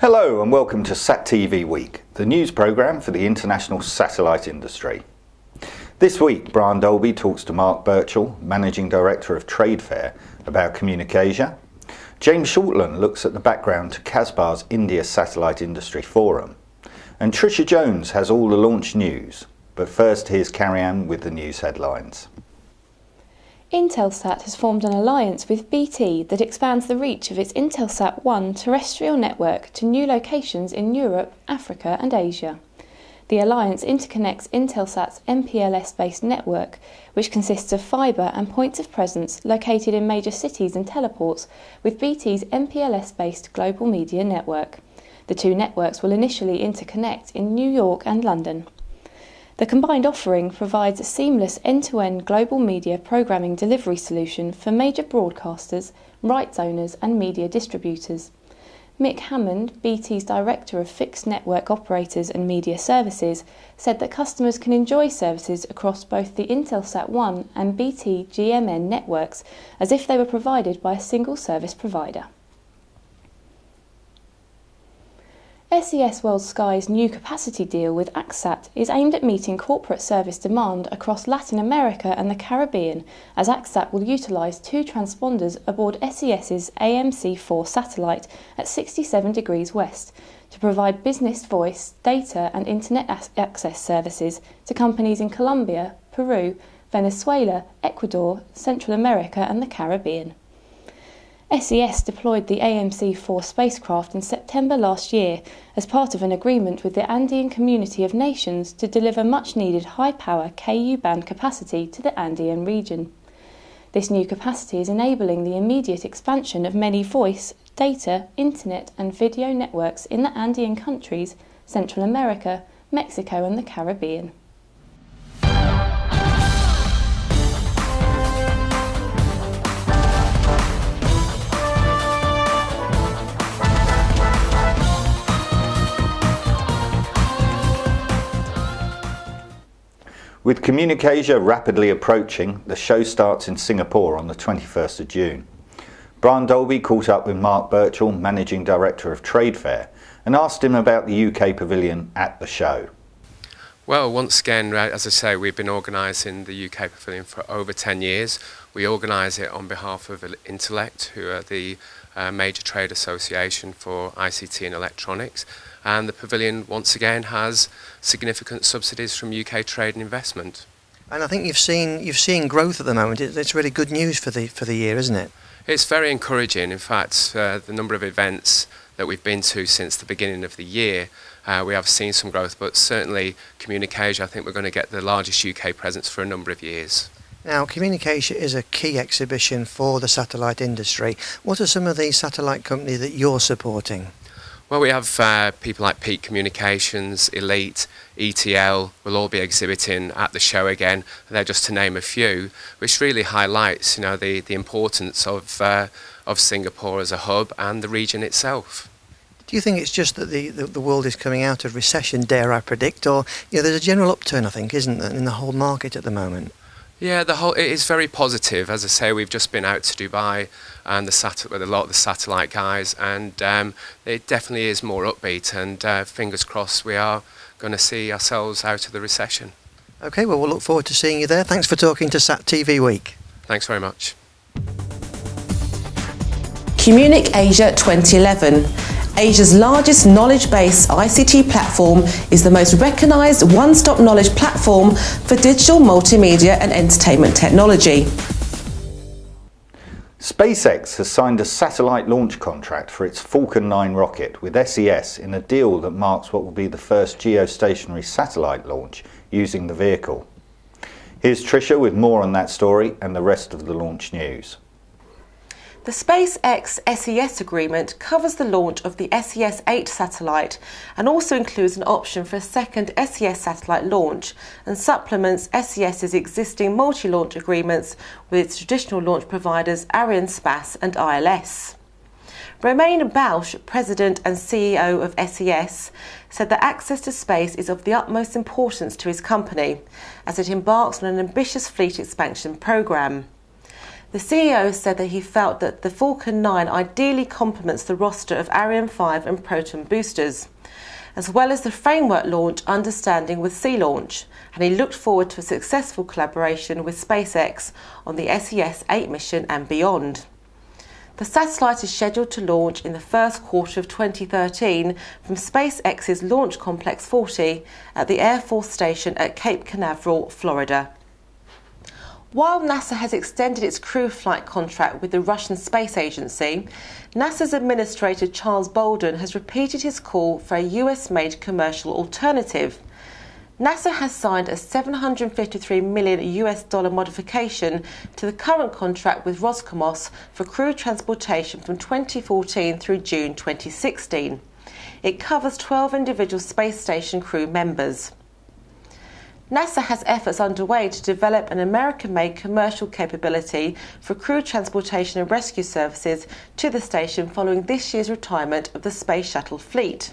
Hello and welcome to SatTV Week, the news programme for the international satellite industry. This week, Brian Dolby talks to Mark Birchall, Managing Director of Trade Fair, about CommunicAsia. James Shortland looks at the background to Caspar's India Satellite Industry Forum. And Tricia Jones has all the launch news. But first, here's Carrie-Anne with the news headlines. Intelsat has formed an alliance with BT that expands the reach of its Intelsat 1 terrestrial network to new locations in Europe, Africa and Asia. The alliance interconnects Intelsat's MPLS-based network, which consists of fibre and points of presence located in major cities and teleports, with BT's MPLS-based global media network. The two networks will initially interconnect in New York and London. The combined offering provides a seamless end-to-end global media programming delivery solution for major broadcasters, rights owners and media distributors. Mick Hammond, BT's Director of Fixed Network Operators and Media Services, said that customers can enjoy services across both the Intelsat 1 and BT GMN networks as if they were provided by a single service provider. SES World Sky's new capacity deal with Axesat is aimed at meeting corporate service demand across Latin America and the Caribbean, as Axesat will utilise two transponders aboard SES's AMC-4 satellite at 67 degrees west to provide business voice, data and internet access services to companies in Colombia, Peru, Venezuela, Ecuador, Central America and the Caribbean. SES deployed the AMC-4 spacecraft in September last year as part of an agreement with the Andean Community of Nations to deliver much-needed high-power Ku-band capacity to the Andean region. This new capacity is enabling the immediate expansion of many voice, data, internet and video networks in the Andean countries, Central America, Mexico and the Caribbean. With CommunicAsia rapidly approaching, the show starts in Singapore on the 21st of June. Brian Dolby caught up with Mark Birchall, Managing Director of Trade Fair, and asked him about the UK pavilion at the show. Well, once again, as I say, we've been organising the UK pavilion for over 10 years. We organise it on behalf of Intellect, who are the major trade association for ICT and electronics. And the pavilion once again has significant subsidies from UK trade and investment. And I think you've seen growth at the moment. It's really good news for the year, isn't it? It's very encouraging. In fact, the number of events that we've been to since the beginning of the year, we have seen some growth, but certainly CommunicAsia, I think we're going to get the largest UK presence for a number of years. Now, CommunicAsia is a key exhibition for the satellite industry. What are some of the satellite companies that you're supporting? Well, we have people like Peak Communications, Elite, ETL will all be exhibiting at the show again. They're just to name a few, which really highlights, the importance of Singapore as a hub and the region itself. Do you think it's just that the world is coming out of recession, dare I predict, or there's a general upturn, I think, isn't there, in the whole market at the moment? Yeah, it is very positive. As I say, we've just been out to Dubai and with a lot of the satellite guys, and it definitely is more upbeat. And fingers crossed, we are going to see ourselves out of the recession. Okay, well, we'll look forward to seeing you there. Thanks for talking to SatTV Week. Thanks very much. CommunicAsia 2011. Asia's largest knowledge-based ICT platform is the most recognised one-stop knowledge platform for digital multimedia and entertainment technology. SpaceX has signed a satellite launch contract for its Falcon 9 rocket with SES in a deal that marks what will be the first geostationary satellite launch using the vehicle. Here's Tricia with more on that story and the rest of the launch news. The SpaceX SES agreement covers the launch of the SES-8 satellite and also includes an option for a second SES satellite launch and supplements SES's existing multi-launch agreements with its traditional launch providers Arianespace and ILS. Romain Bausch, President and CEO of SES, said that access to space is of the utmost importance to his company as it embarks on an ambitious fleet expansion programme. The CEO said that he felt that the Falcon 9 ideally complements the roster of Ariane 5 and Proton boosters, as well as the framework launch Understanding with Sea Launch, and he looked forward to a successful collaboration with SpaceX on the SES-8 mission and beyond. The satellite is scheduled to launch in the first quarter of 2013 from SpaceX's Launch Complex 40 at the Air Force Station at Cape Canaveral, Florida. While NASA has extended its crew flight contract with the Russian Space Agency, NASA's Administrator Charles Bolden has repeated his call for a US-made commercial alternative. NASA has signed a $753 million modification to the current contract with Roscosmos for crew transportation from 2014 through June 2016. It covers 12 individual space station crew members. NASA has efforts underway to develop an American-made commercial capability for crew transportation and rescue services to the station following this year's retirement of the Space Shuttle fleet.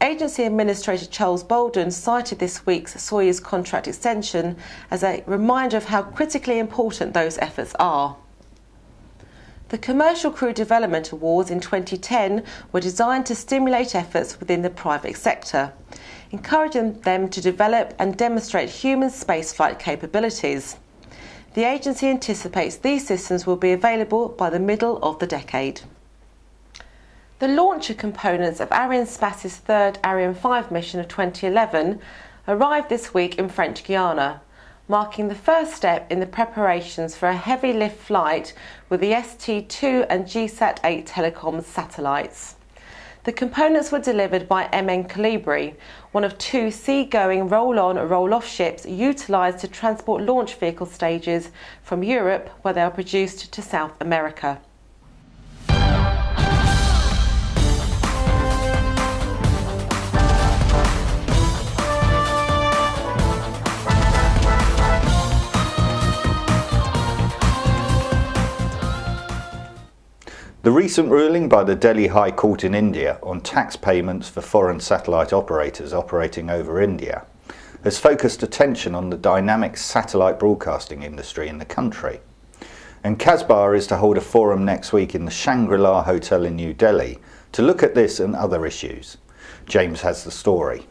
Agency Administrator Charles Bolden cited this week's Soyuz contract extension as a reminder of how critically important those efforts are. The Commercial Crew Development Awards in 2010 were designed to stimulate efforts within the private sector, encouraging them to develop and demonstrate human spaceflight capabilities. The agency anticipates these systems will be available by the middle of the decade. The launcher components of Arianespace's third Ariane 5 mission of 2011 arrived this week in French Guiana, marking the first step in the preparations for a heavy lift flight with the ST-2 and GSAT-8 telecoms satellites. The components were delivered by MN Colibri, one of two sea-going roll-on, roll-off ships utilised to transport launch vehicle stages from Europe, where they are produced, to South America. The recent ruling by the Delhi High Court in India on tax payments for foreign satellite operators operating over India has focused attention on the dynamic satellite broadcasting industry in the country. And Casbar is to hold a forum next week in the Shangri-La Hotel in New Delhi to look at this and other issues. James has the story.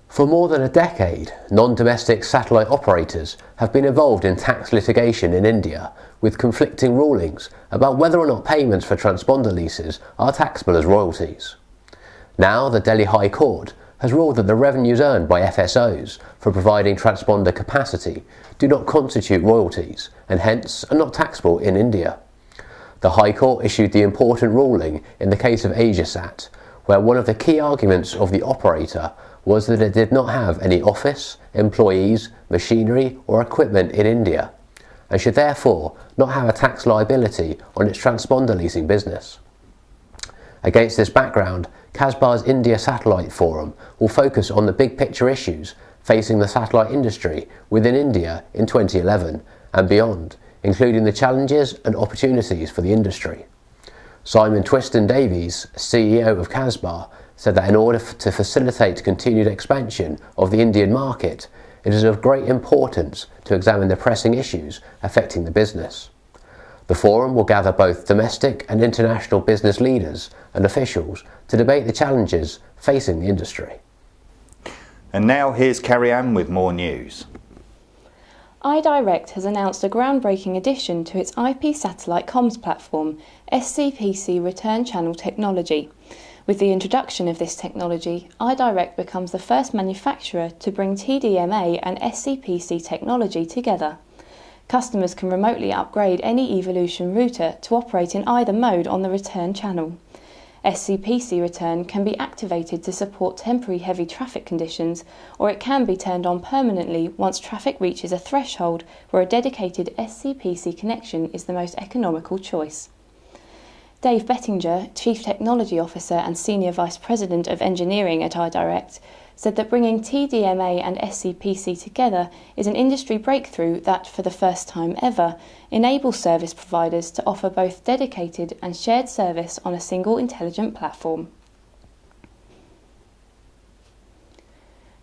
For more than a decade, non-domestic satellite operators have been involved in tax litigation in India, with conflicting rulings about whether or not payments for transponder leases are taxable as royalties. Now, the Delhi High Court has ruled that the revenues earned by FSOs for providing transponder capacity do not constitute royalties and hence are not taxable in India. The High Court issued the important ruling in the case of Axesat, where one of the key arguments of the operator was that it did not have any office, employees, machinery or equipment in India, and should therefore not have a tax liability on its transponder leasing business. Against this background, Casbar's India Satellite Forum will focus on the big picture issues facing the satellite industry within India in 2011 and beyond, including the challenges and opportunities for the industry. Simon Twiston-Davies, CEO of Casbar, said that in order to facilitate continued expansion of the Indian market, it is of great importance to examine the pressing issues affecting the business. The forum will gather both domestic and international business leaders and officials to debate the challenges facing the industry. And now here's Carrie-Anne with more news. iDirect has announced a groundbreaking addition to its IP satellite comms platform, SCPC return channel technology. With the introduction of this technology, iDirect becomes the first manufacturer to bring TDMA and SCPC technology together. Customers can remotely upgrade any Evolution router to operate in either mode on the return channel. SCPC return can be activated to support temporary heavy traffic conditions, or it can be turned on permanently once traffic reaches a threshold where a dedicated SCPC connection is the most economical choice. Dave Bettinger, Chief Technology Officer and Senior Vice President of Engineering at iDirect, said that bringing TDMA and SCPC together is an industry breakthrough that, for the first time ever, enables service providers to offer both dedicated and shared service on a single intelligent platform.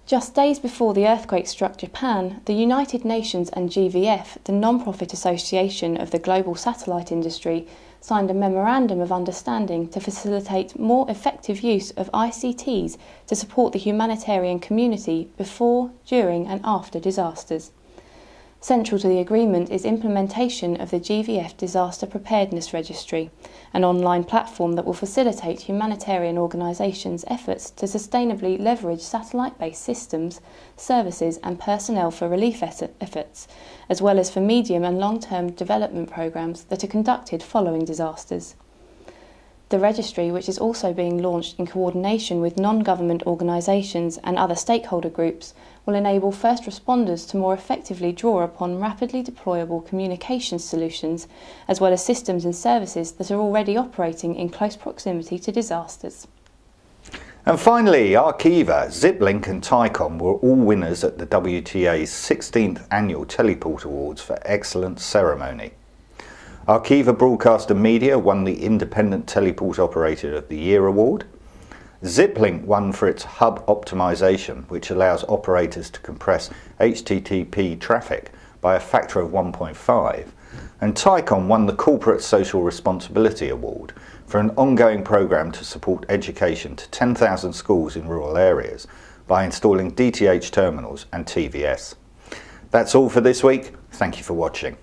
Just days before the earthquake struck Japan, the United Nations and GVF, the non-profit association of the global satellite industry, signed a memorandum of understanding to facilitate more effective use of ICTs to support the humanitarian community before, during and after disasters. Central to the agreement is implementation of the GVF Disaster Preparedness Registry, an online platform that will facilitate humanitarian organisations' efforts to sustainably leverage satellite-based systems, services and personnel for relief efforts, as well as for medium and long-term development programmes that are conducted following disasters. The registry, which is also being launched in coordination with non-government organisations and other stakeholder groups, will enable first responders to more effectively draw upon rapidly deployable communications solutions, as well as systems and services that are already operating in close proximity to disasters. And finally, Arqiva, Ziplink and Tycom were all winners at the WTA's 16th Annual Teleport Awards for Excellence Ceremony. Arqiva Broadcaster Media won the Independent Teleport Operator of the Year award. Ziplink won for its hub optimization, which allows operators to compress HTTP traffic by a factor of 1.5. And Tycom won the Corporate Social Responsibility Award for an ongoing program to support education to 10,000 schools in rural areas by installing DTH terminals and TVS. That's all for this week. Thank you for watching.